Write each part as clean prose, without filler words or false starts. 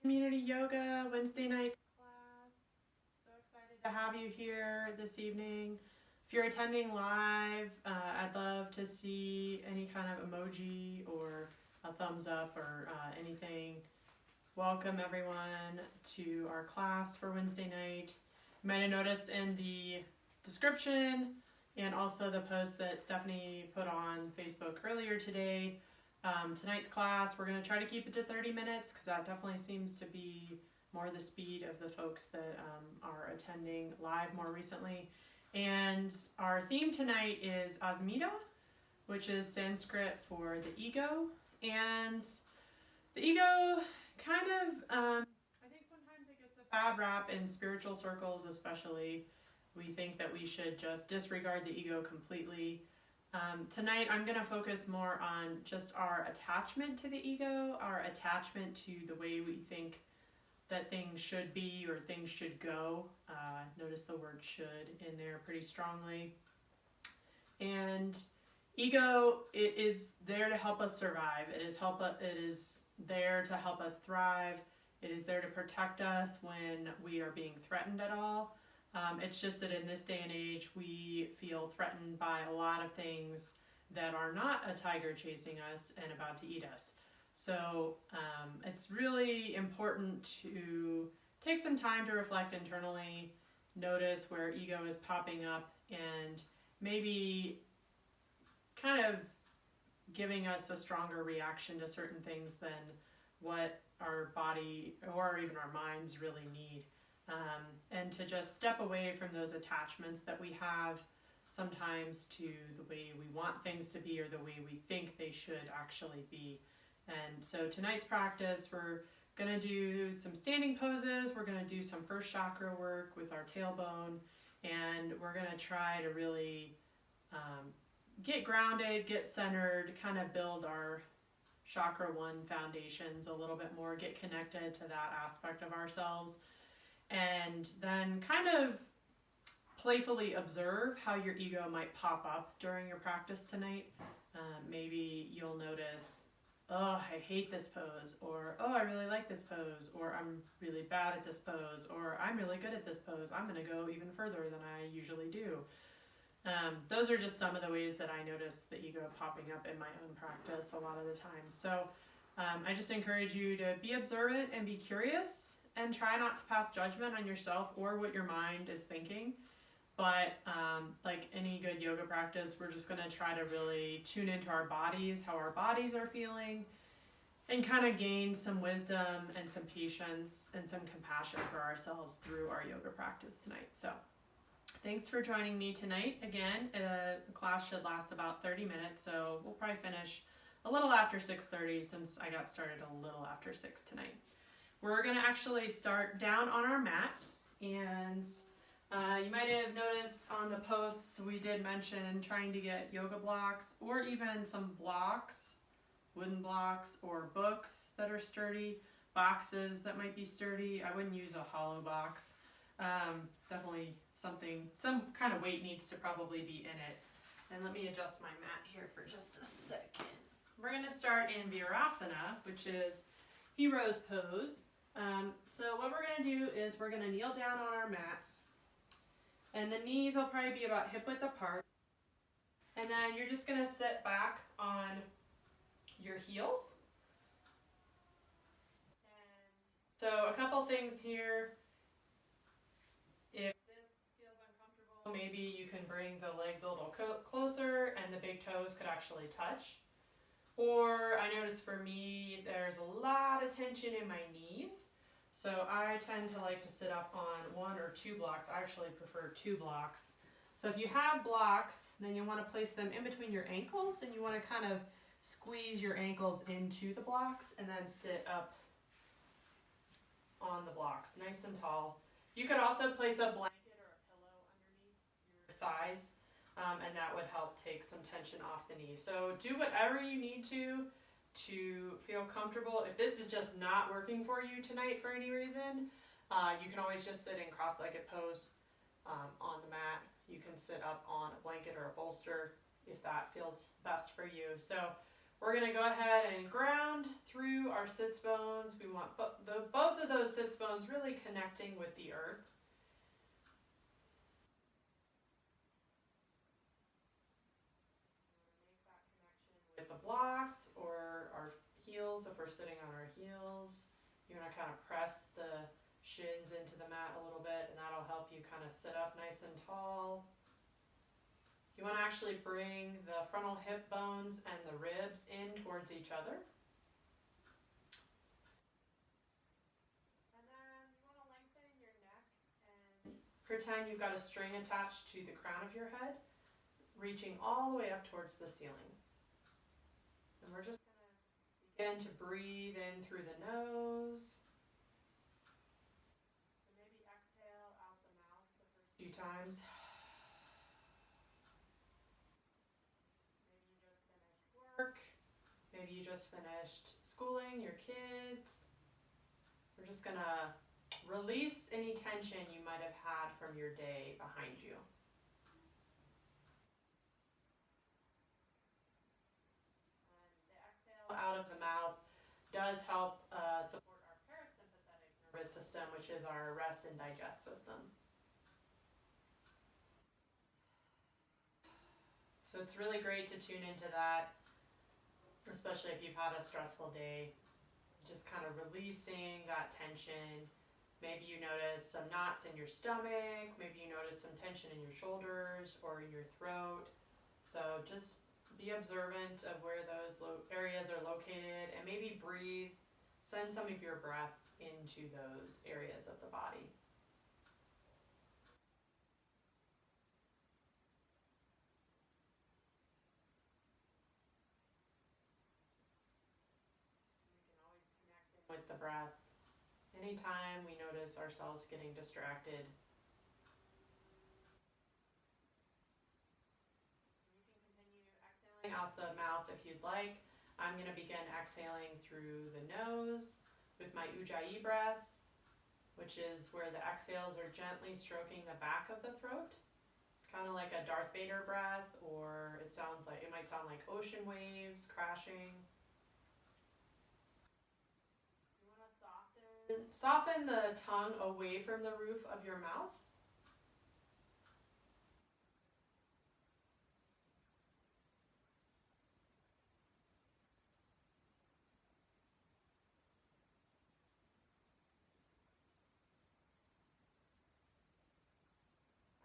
Community Yoga Wednesday night class. So excited to have you here this evening. If you're attending live, I'd love to see any kind of emoji or a thumbs up or anything. Welcome everyone to our class for Wednesday night. You might have noticed in the description and also the post that Stephanie put on Facebook earlier today, tonight's class, we're going to try to keep it to 30 minutes because that definitely seems to be more the speed of the folks that are attending live more recently. And our theme tonight is Asmita, which is Sanskrit for the ego. And the ego kind of, I think sometimes it gets a bad rap in spiritual circles especially. We think that we should just disregard the ego completely. Tonight I'm going to focus more on just our attachment to the ego, our attachment to the way we think that things should be or things should go. Notice the word should in there pretty strongly. And ego, it is there to help us survive. It is there to help us thrive. It is there to protect us when we are being threatened at all. It's just that in this day and age, we feel threatened by a lot of things that are not a tiger chasing us and about to eat us. So it's really important to take some time to reflect internally, notice where ego is popping up, and maybe kind of giving us a stronger reaction to certain things than what our body or even our minds really need. And to just step away from those attachments that we have sometimes to the way we want things to be or the way we think they should actually be. And so tonight's practice, we're going to do some standing poses, we're going to do some first chakra work with our tailbone, and we're going to try to really get grounded, get centered, kind of build our chakra 1 foundations a little bit more, get connected to that aspect of ourselves. And then kind of playfully observe how your ego might pop up during your practice tonight. Maybe you'll notice, oh, I hate this pose, or oh, I really like this pose, or I'm really bad at this pose, or I'm really good at this pose. I'm going to go even further than I usually do. Those are just some of the ways that I notice the ego popping up in my own practice a lot of the time. So I just encourage you to be observant and be curious, and try not to pass judgment on yourself or what your mind is thinking. But like any good yoga practice, we're just going to try to really tune into our bodies, how our bodies are feeling, and kind of gain some wisdom and some patience and some compassion for ourselves through our yoga practice tonight. So thanks for joining me tonight. Again, the class should last about 30 minutes, so we'll probably finish a little after 6:30 since I got started a little after 6 tonight. We're going to actually start down on our mats, and you might have noticed on the posts we did mention trying to get yoga blocks or even some blocks, wooden blocks or books that are sturdy, boxes that might be sturdy. I wouldn't use a hollow box. Definitely some kind of weight needs to probably be in it. And let me adjust my mat here for just a second. We're going to start in Virasana, which is hero's pose. So what we're going to do is we're going to kneel down on our mats, and the knees will probably be about hip width apart, and then you're just going to sit back on your heels. And so a couple things here. If this feels uncomfortable, maybe you can bring the legs a little closer and the big toes could actually touch. Or I notice for me, there's a lot of tension in my knees. So I tend to like to sit up on 1 or 2 blocks. I actually prefer 2 blocks. So if you have blocks, then you want to place them in between your ankles, and you want to kind of squeeze your ankles into the blocks and then sit up on the blocks, nice and tall. You could also place a blanket or a pillow underneath your thighs. And that would help take some tension off the knees. So do whatever you need to feel comfortable. If this is just not working for you tonight for any reason, you can always just sit in cross-legged pose on the mat. You can sit up on a blanket or a bolster if that feels best for you. So We're going to go ahead and ground through our sits bones. We want both of those sits bones really connecting with the earth. Make that connection with the blocks or our heels if we're sitting on our heels. You want to kind of press the shins into the mat a little bit, and that'll help you kind of sit up nice and tall. You want to actually bring the frontal hip bones and the ribs in towards each other. And then you want to lengthen your neck and pretend you've got a string attached to the crown of your head, reaching all the way up towards the ceiling. And we're just going to begin to breathe in through the nose. So maybe exhale out the mouth the first few times. Maybe you just finished schooling your kids. We're just going to release any tension you might have had from your day behind you. And the exhale out of the mouth does help support our parasympathetic nervous system, which is our rest and digest system. So it's really great to tune into that, especially if you've had a stressful day, just kind of releasing that tension. Maybe you notice some knots in your stomach, maybe you notice some tension in your shoulders or in your throat. So just be observant of where those areas are located, and maybe breathe, send some of your breath into those areas of the body. With the breath. Anytime we notice ourselves getting distracted, you can continue exhaling out the mouth if you'd like. I'm going to begin exhaling through the nose with my Ujjayi breath, which is where the exhales are gently stroking the back of the throat, kind of like a Darth Vader breath, or it might sound like ocean waves crashing. Soften the tongue away from the roof of your mouth.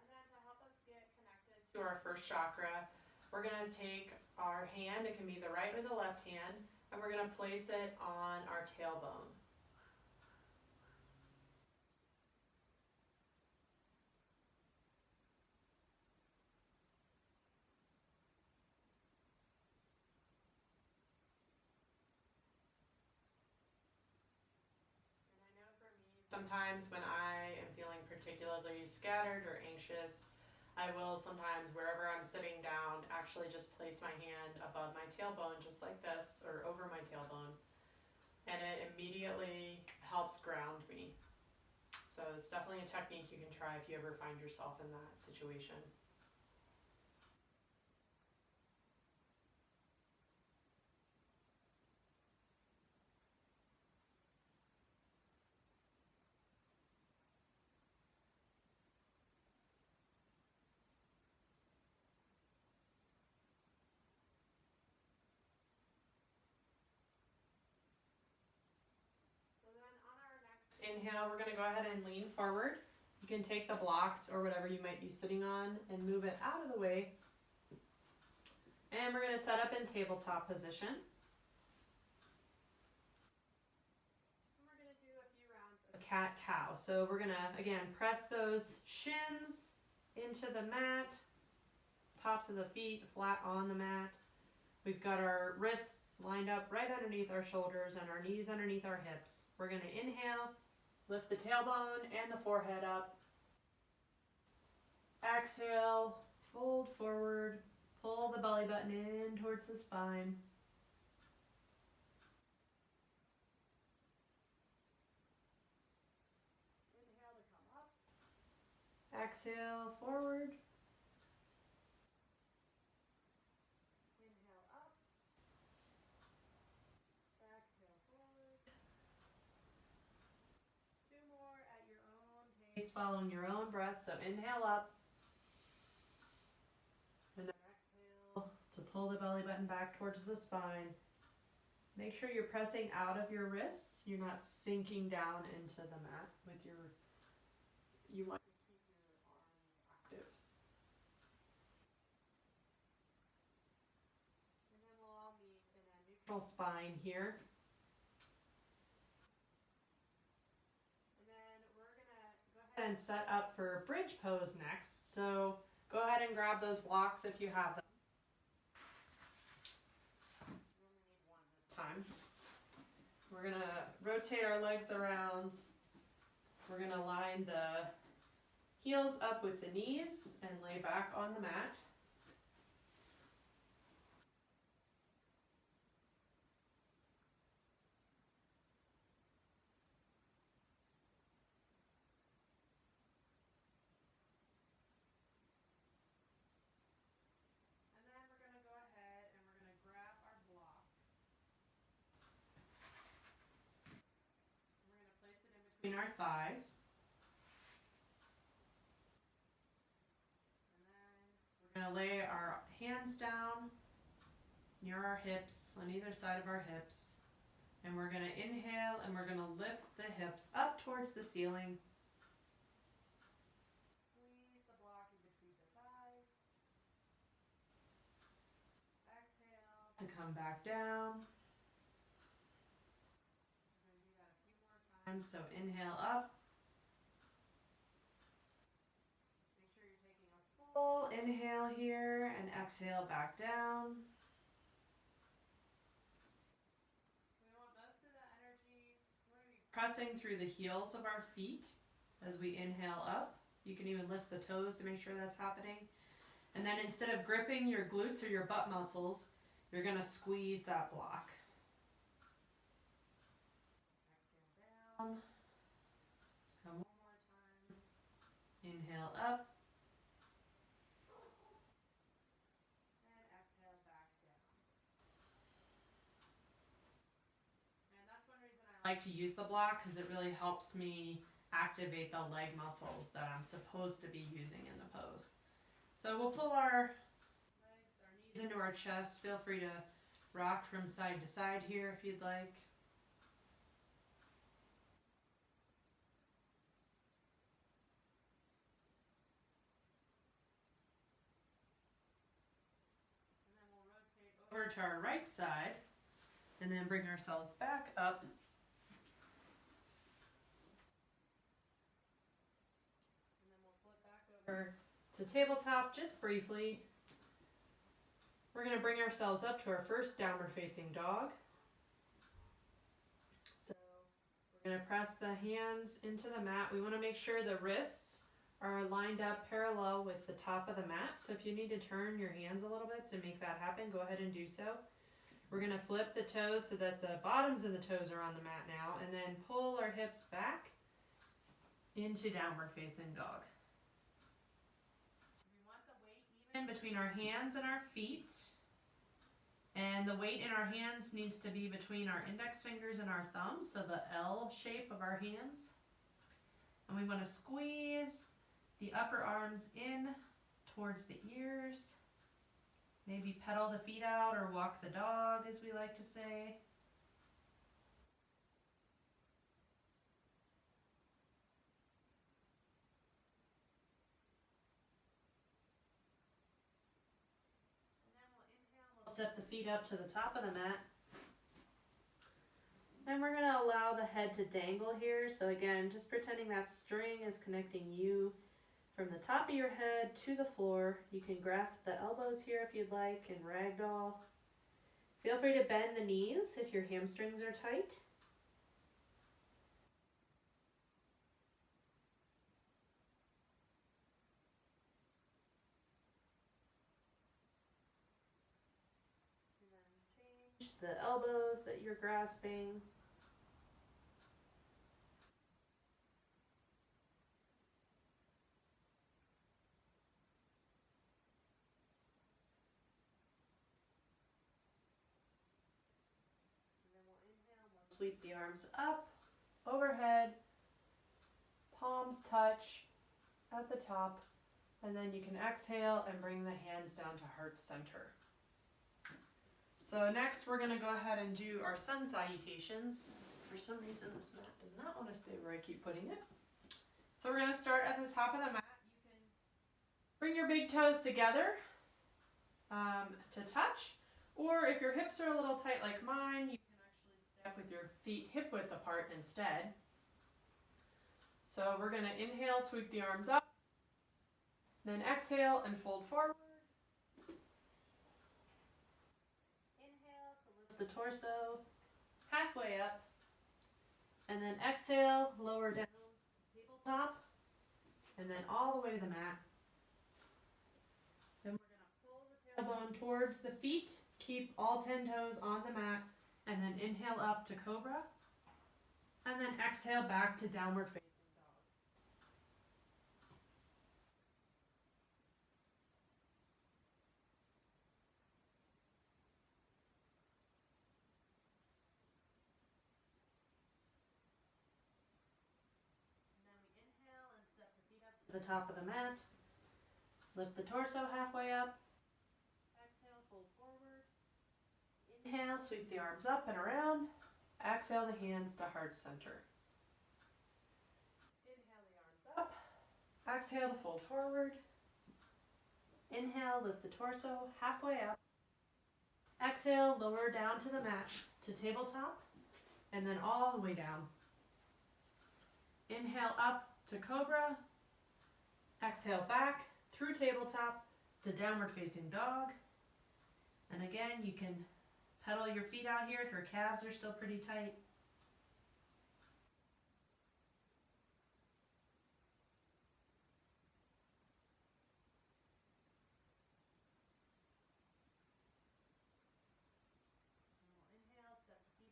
And then to help us get connected to our first chakra, we're going to take our hand, it can be the right or the left hand, and we're going to place it on our tailbone. Sometimes when I am feeling particularly scattered or anxious, I will sometimes, wherever I'm sitting down, actually just place my hand above my tailbone, just like this, or over my tailbone. And it immediately helps ground me. So it's definitely a technique you can try if you ever find yourself in that situation. Inhale, we're going to go ahead and lean forward. You can take the blocks or whatever you might be sitting on and move it out of the way. And we're going to set up in tabletop position. And we're going to do a few rounds of cat-cow. So we're going to, again, press those shins into the mat, tops of the feet flat on the mat. We've got our wrists lined up right underneath our shoulders and our knees underneath our hips. We're going to inhale. Lift the tailbone and the forehead up. Exhale, fold forward, pull the belly button in towards the spine. Inhale to come up. Exhale, forward. Inhale up. following your own breath. So inhale up. And then exhale to pull the belly button back towards the spine. Make sure you're pressing out of your wrists. You're not sinking down into the mat with you want to keep your arms active. And then we'll all meet in a neutral spine here. And then we're going to go ahead and set up for bridge pose next. So go ahead and grab those blocks if you have them. You only need one this time. We're going to rotate our legs around. We're going to line the heels up with the knees and lay back on the mat. And then we're going to go ahead and we're going to grab our block. And we're going to place it in between our thighs. We're going to lay our hands down near our hips, on either side of our hips. And we're going to inhale and we're going to lift the hips up towards the ceiling. Squeeze the block in between the thighs. Exhale to come back down. We're going to do that a few more times. So inhale up. Full inhale here and exhale back down. We want most of the energy. We're going to be pressing through the heels of our feet as we inhale up. You can even lift the toes to make sure that's happening. And then instead of gripping your glutes or your butt muscles, you're going to squeeze that block. Exhale down. Come one more time. Inhale up. I like to use the block because it really helps me activate the leg muscles that I'm supposed to be using in the pose. So we'll pull our legs, our knees into our chest. Feel free to rock from side to side here if you'd like. And then we'll rotate over to our right side and then bring ourselves back up. To tabletop just briefly. We're going to bring ourselves up to our first downward facing dog. So we're going to press the hands into the mat. We want to make sure the wrists are lined up parallel with the top of the mat. So if you need to turn your hands a little bit to make that happen, go ahead and do so. We're going to flip the toes so that the bottoms of the toes are on the mat now, and then pull our hips back into downward facing dog. Between our hands and our feet, and the weight in our hands needs to be between our index fingers and our thumbs, so the L shape of our hands. And we want to squeeze the upper arms in towards the ears, maybe pedal the feet out or walk the dog, as we like to say. Step the feet up to the top of the mat. And we're going to allow the head to dangle here. So again, just pretending that string is connecting you from the top of your head to the floor. You can grasp the elbows here if you'd like and ragdoll. Feel free to bend the knees if your hamstrings are tight. The elbows that you're grasping. And then we'll inhale, we'll sweep the arms up, overhead, palms touch, at the top, and then you can exhale and bring the hands down to heart center. So next we're going to go ahead and do our sun salutations. For some reason this mat does not want to stay where I keep putting it. So we're going to start at the top of the mat. You can bring your big toes together to touch, or if your hips are a little tight like mine, you can actually step with your feet hip width apart instead. So we're going to inhale, sweep the arms up, then exhale and fold forward. Inhale to lift the torso halfway up, and then exhale, lower down to tabletop, and then all the way to the mat. Then we're going to pull the tailbone towards the feet, keep all 10 toes on the mat, and then inhale up to cobra, and then exhale back to downward facing dog. And then we inhale and step the feet up to the top of the mat. Lift the torso halfway up. Exhale, fold forward. Inhale, sweep the arms up and around. Exhale the hands to heart center. Inhale the arms up. Exhale to fold forward. Inhale, lift the torso halfway up. Exhale, lower down to the mat to tabletop, and then all the way down. Inhale up to cobra. Exhale back through tabletop to downward facing dog. And again, you can pedal your feet out here if your calves are still pretty tight.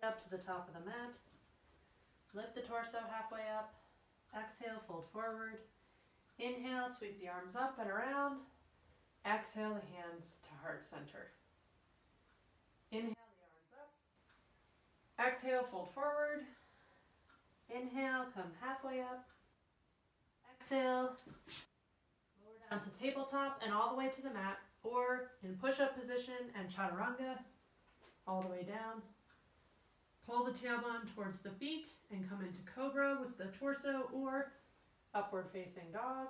Up to the top of the mat. Lift the torso halfway up. Exhale, fold forward. Inhale, sweep the arms up and around. Exhale the hands to heart center. Inhale the arms up. Exhale, fold forward. Inhale, come halfway up. Exhale, lower down to tabletop and all the way to the mat, or in push-up position and chaturanga, all the way down. Pull the tailbone towards the feet and come into cobra with the torso or upward facing dog.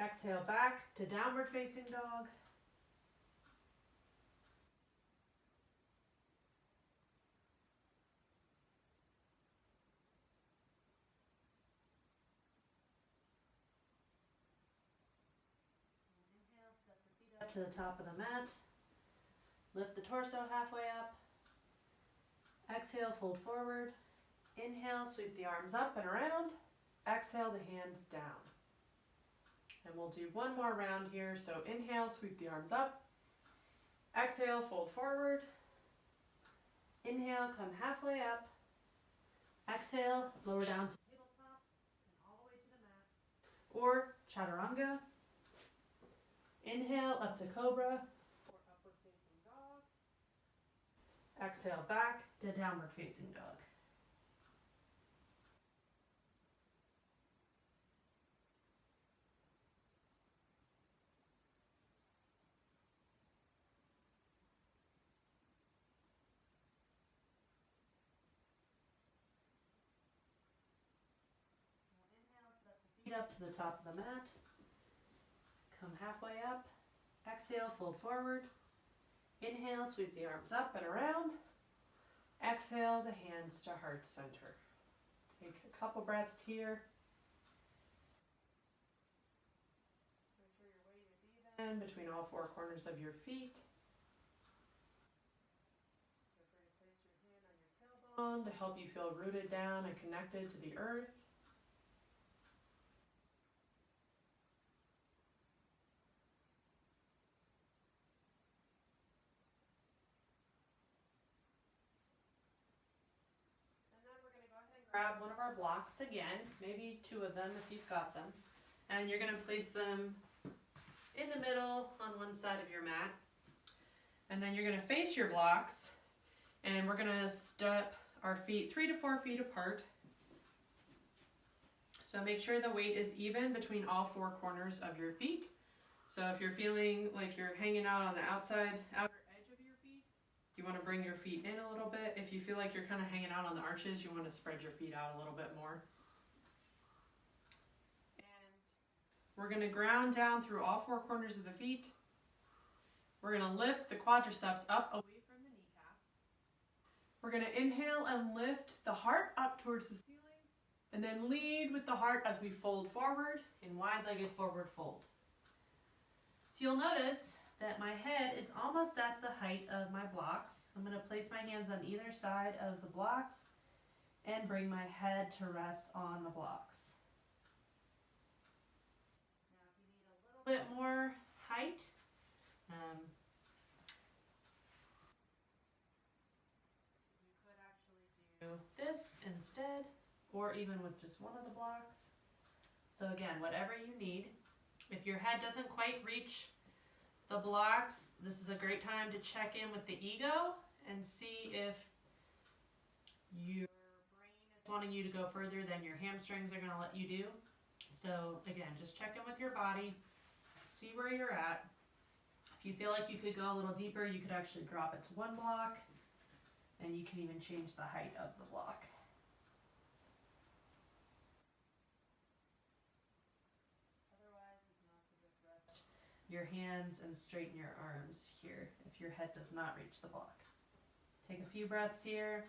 Exhale back to downward facing dog. Inhale, step the feet up to the top of the mat. Lift the torso halfway up. Exhale, fold forward. Inhale, sweep the arms up and around. Exhale the hands down. And we'll do one more round here. So inhale, sweep the arms up. Exhale, fold forward. Inhale, come halfway up. Exhale, lower down to tabletop and all the way to the mat. Or chaturanga. Inhale, up to cobra or upward facing dog. Exhale back to downward facing dog. Inhale, step the feet up to the top of the mat. Come halfway up. Exhale, fold forward. Inhale, sweep the arms up and around. Exhale the hands to heart center. Take a couple breaths here. Make sure your weight is even between all four corners of your feet. Feel free to place your hand on your tailbone to help you feel rooted down and connected to the earth. Grab one of our blocks again, maybe two of them if you've got them, and you're going to place them in the middle on one side of your mat, and then you're going to face your blocks, and we're going to step our feet 3 to 4 feet apart. So make sure the weight is even between all four corners of your feet. So if you're feeling like you're hanging out on the outer edge of your feet, you want to bring your feet in a little bit. If you feel like you're kind of hanging out on the arches, you want to spread your feet out a little bit more. And we're going to ground down through all four corners of the feet. We're going to lift the quadriceps up away from the kneecaps. We're going to inhale and lift the heart up towards the ceiling, and then lead with the heart as we fold forward in wide-legged forward fold. So you'll notice that my head is almost at the height of my blocks. I'm going to place my hands on either side of the blocks and bring my head to rest on the blocks. Now if you need a little bit more height, you could actually do this instead, or even with just one of the blocks. So again, whatever you need. If your head doesn't quite reach the blocks, this is a great time to check in with the ego and see if your brain is wanting you to go further than your hamstrings are going to let you do. So again, just check in with your body, see where you're at. If you feel like you could go a little deeper, you could actually drop it to one block, and you can even change the height of the block. Otherwise, you can also just rest your hands and straighten your arms here if your head does not reach the block. Take a few breaths here.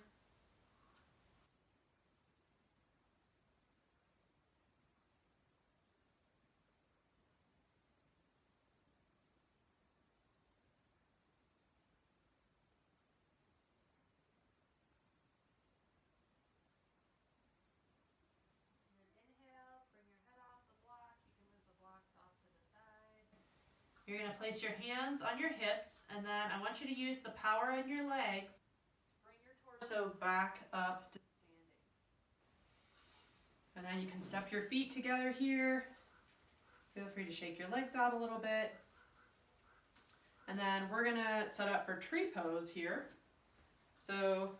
You're going to place your hands on your hips, and then I want you to use the power in your legs to bring your torso back up to standing. And then you can step your feet together here. Feel free to shake your legs out a little bit. And then we're going to set up for tree pose here. So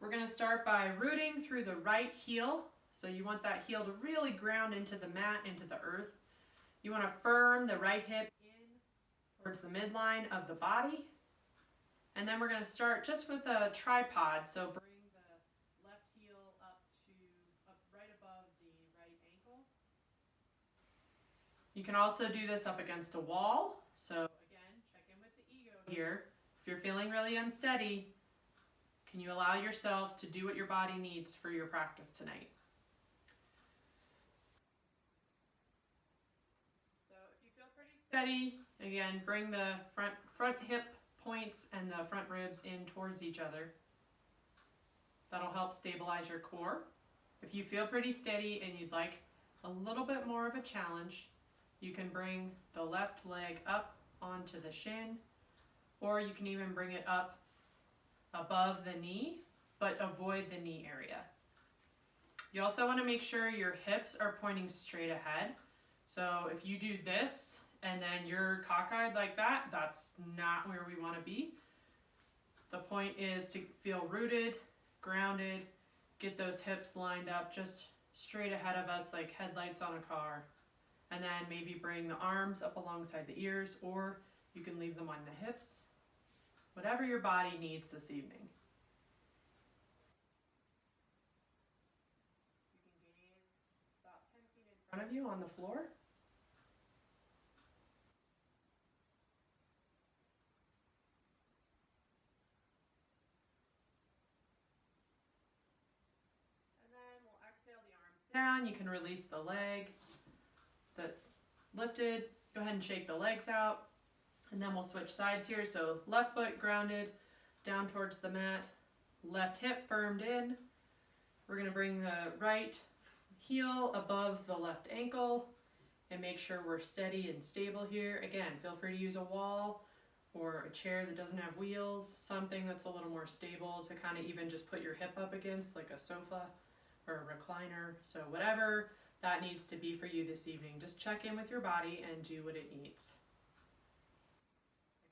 we're going to start by rooting through the right heel. So you want that heel to really ground into the mat, into the earth. You want to firm the right hip towards the midline of the body. And then we're going to start just with a tripod. So bring the left heel up right above the right ankle. You can also do this up against a wall. So again, check in with the ego here. If you're feeling really unsteady, can you allow yourself to do what your body needs for your practice tonight? So if you feel pretty steady, again, bring the front hip points and the front ribs in towards each other. That'll help stabilize your core. If you feel pretty steady and you'd like a little bit more of a challenge, you can bring the left leg up onto the shin, or you can even bring it up above the knee, but avoid the knee area. You also want to make sure your hips are pointing straight ahead. So if you do this, and then you're cockeyed like that, that's not where we want to be. The point is to feel rooted, grounded, get those hips lined up just straight ahead of us like headlights on a car. And then maybe bring the arms up alongside the ears, or you can leave them on the hips. Whatever your body needs this evening. You can gaze about 10 feet in front of you on the floor. Down, you can release the leg that's lifted. Go ahead and shake the legs out, and then we'll switch sides here. So left foot grounded down towards the mat, left hip firmed in. We're going to bring the right heel above the left ankle and make sure we're steady and stable here. Again, feel free to use a wall or a chair that doesn't have wheels, something that's a little more stable to kind of even just put your hip up against, like a sofa or a recliner. So whatever that needs to be for you this evening, just check in with your body and do what it needs.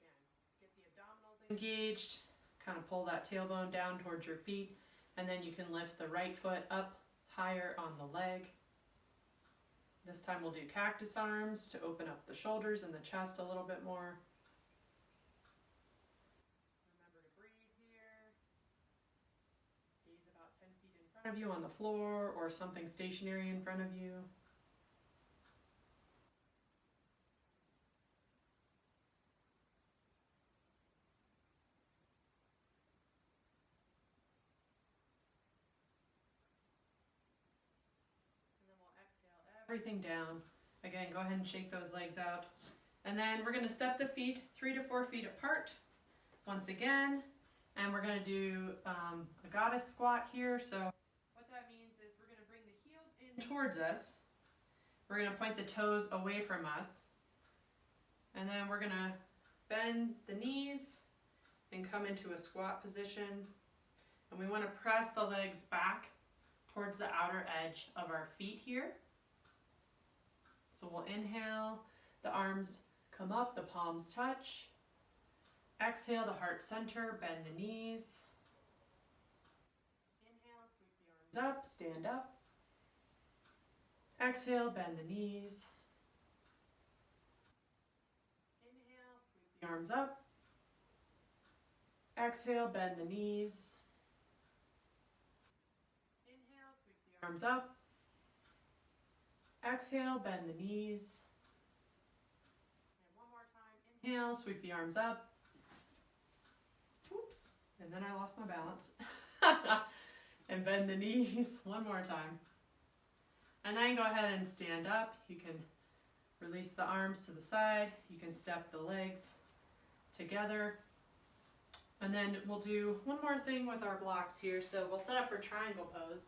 Again, get the abdominals engaged, kind of pull that tailbone down towards your feet, and then you can lift the right foot up higher on the leg. This time we'll do cactus arms to open up the shoulders and the chest a little bit more. Remember to breathe here. Gaze about 10 feet in front of you on the floor or something stationary in front of you. Everything down. Again, go ahead and shake those legs out. And then we're going to step the feet 3 to 4 feet apart once again. And we're going to do a goddess squat here. So what that means is we're going to bring the heels in towards us. We're going to point the toes away from us. And then we're going to bend the knees and come into a squat position. And we want to press the legs back towards the outer edge of our feet here. So we'll inhale, the arms come up, the palms touch. Exhale, the heart center, bend the knees. Inhale, sweep the arms up, stand up. Exhale, bend the knees. Inhale, sweep the arms up. Exhale, bend the knees. Inhale, sweep the arms up. Exhale, bend the knees. And one more time. Inhale, sweep the arms up. Oops, and then I lost my balance. And bend the knees one more time. And then go ahead and stand up. You can release the arms to the side. You can step the legs together. And then we'll do one more thing with our blocks here. So we'll set up for triangle pose.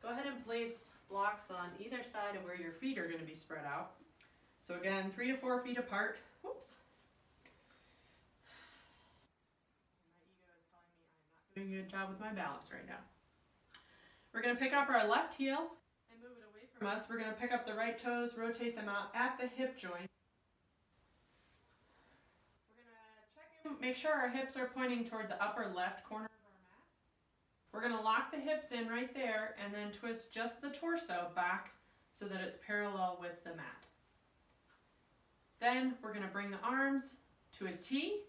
Go ahead and place blocks on either side of where your feet are going to be spread out. So again, 3 to 4 feet apart. Whoops. My ego is telling me I'm not doing a good job with my balance right now. We're going to pick up our left heel and move it away from us. We're going to pick up the right toes, rotate them out at the hip joint. We're going to check in, make sure our hips are pointing toward the upper left corner. We're going to lock the hips in right there and then twist just the torso back so that it's parallel with the mat. Then we're going to bring the arms to a T.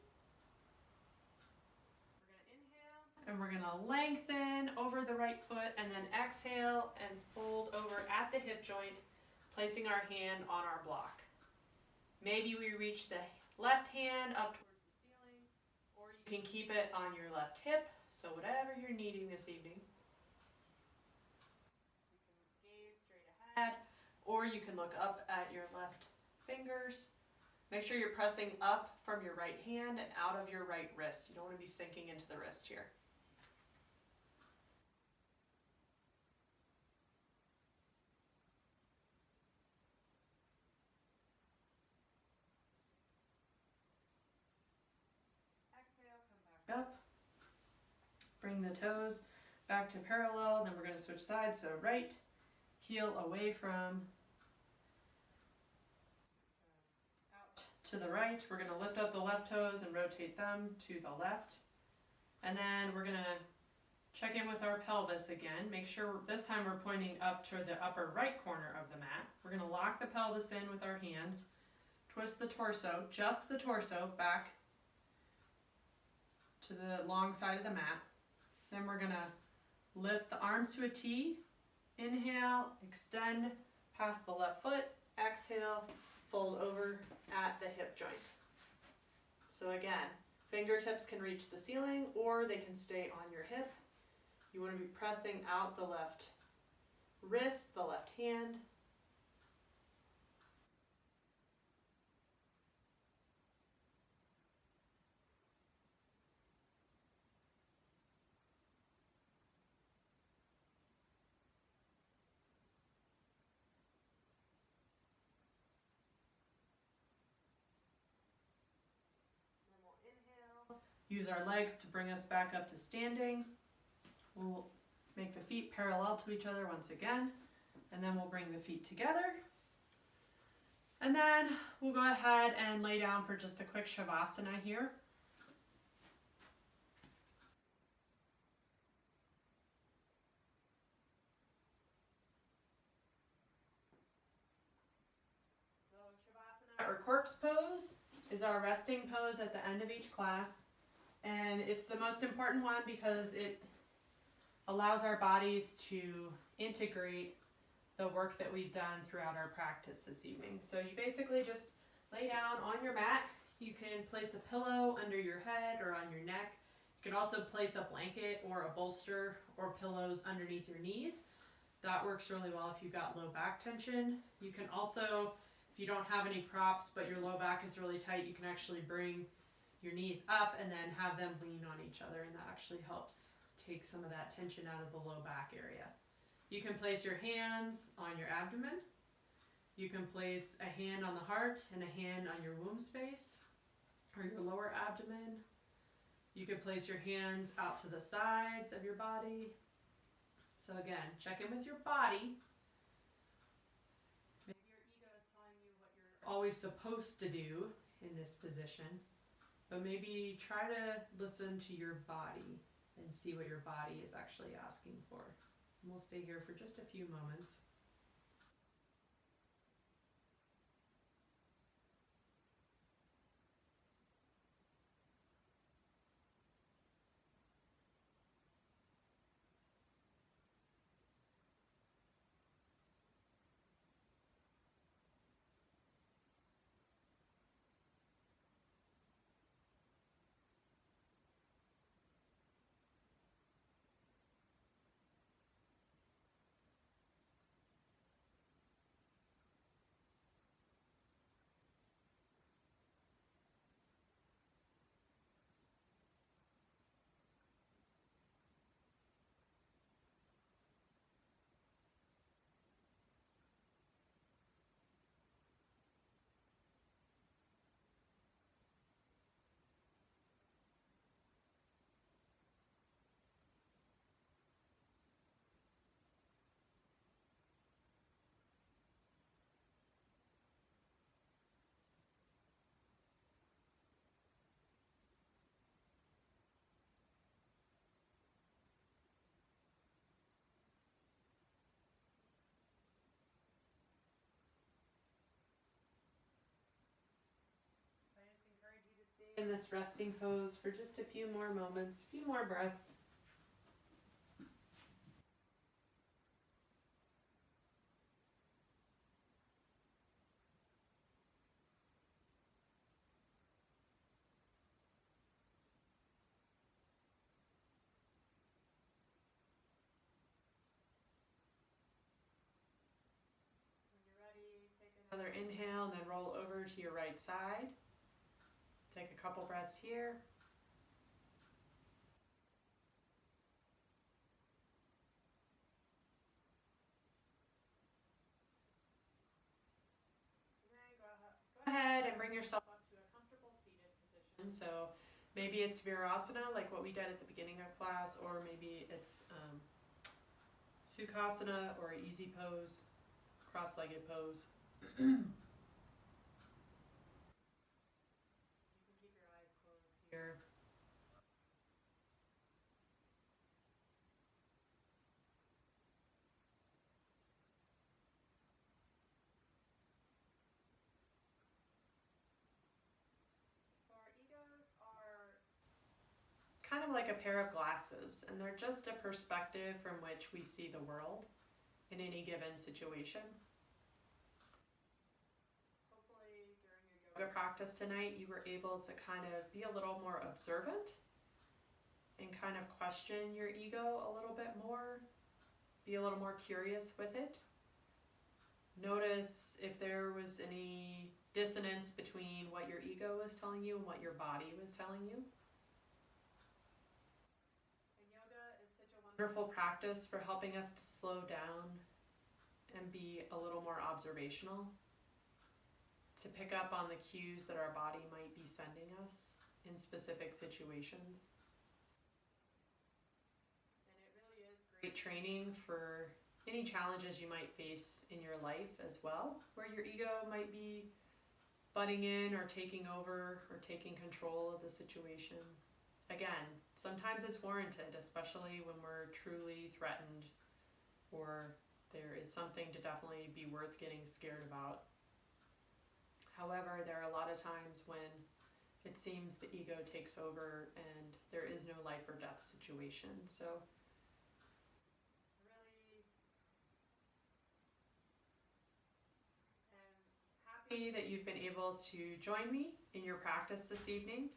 We're going to inhale and we're going to lengthen over the right foot and then exhale and fold over at the hip joint, placing our hand on our block. Maybe we reach the left hand up towards the ceiling, or you can keep it on your left hip. So whatever you're needing this evening. You can gaze straight ahead, or you can look up at your left fingers. Make sure you're pressing up from your right hand and out of your right wrist. You don't want to be sinking into the wrist here. Exhale, come back up. Bring the toes back to parallel, then we're going to switch sides. So right heel away from out to the right. We're going to lift up the left toes and rotate them to the left. And then we're going to check in with our pelvis again. Make sure this time we're pointing up toward the upper right corner of the mat. We're going to lock the pelvis in with our hands. Twist the torso, just the torso, back to the long side of the mat. Then we're going to lift the arms to a T. Inhale, extend past the left foot. Exhale, fold over at the hip joint. So again, fingertips can reach the ceiling or they can stay on your hip. You want to be pressing out the left wrist, the left hand. Use our legs to bring us back up to standing. We'll make the feet parallel to each other once again, and then we'll bring the feet together. And then we'll go ahead and lay down for just a quick Shavasana here. or corpse pose is our resting pose at the end of each class. And it's the most important one because it allows our bodies to integrate the work that we've done throughout our practice this evening. So you basically just lay down on your mat. You can place a pillow under your head or on your neck. You can also place a blanket or a bolster or pillows underneath your knees. That works really well if you've got low back tension. You can also, if you don't have any props but your low back is really tight, you can actually bring your knees up and then have them lean on each other, and that actually helps take some of that tension out of the low back area. You can place your hands on your abdomen. You can place a hand on the heart and a hand on your womb space or your lower abdomen. You can place your hands out to the sides of your body. So again, check in with your body. Maybe your ego is telling you what you're always supposed to do in this position, but maybe try to listen to your body and see what your body is actually asking for. And we'll stay here for just a few moments. In this resting pose for just a few more moments, a few more breaths. When you're ready, take another inhale and then roll over to your right side. Take a couple breaths here. Go ahead and bring yourself up to a comfortable seated position. So maybe it's Virasana, like what we did at the beginning of class, or maybe it's Sukhasana or easy pose, cross-legged pose. You can keep your eyes closed here. Kind of like a pair of glasses, and they're just a perspective from which we see the world in any given situation. Hopefully during your yoga practice tonight you were able to kind of be a little more observant and kind of question your ego a little bit more, be a little more curious with it. Notice if there was any dissonance between what your ego was telling you and what your body was telling you. Wonderful practice for helping us to slow down and be a little more observational, to pick up on the cues that our body might be sending us in specific situations. And it really is great training for any challenges you might face in your life as well, where your ego might be butting in or taking over or taking control of the situation. Again, sometimes it's warranted, especially when we're truly threatened or there is something to definitely be worth getting scared about. However, there are a lot of times when it seems the ego takes over and there is no life or death situation. So really am happy that you've been able to join me in your practice this evening.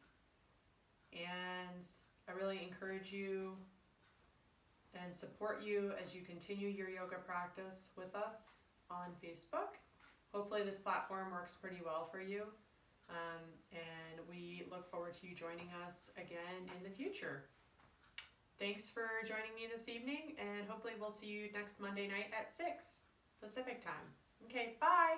And I really encourage you and support you as you continue your yoga practice with us on Facebook. Hopefully this platform works pretty well for you. And we look forward to you joining us again in the future. Thanks for joining me this evening, and hopefully we'll see you next Monday night at 6 Pacific time. Okay, bye!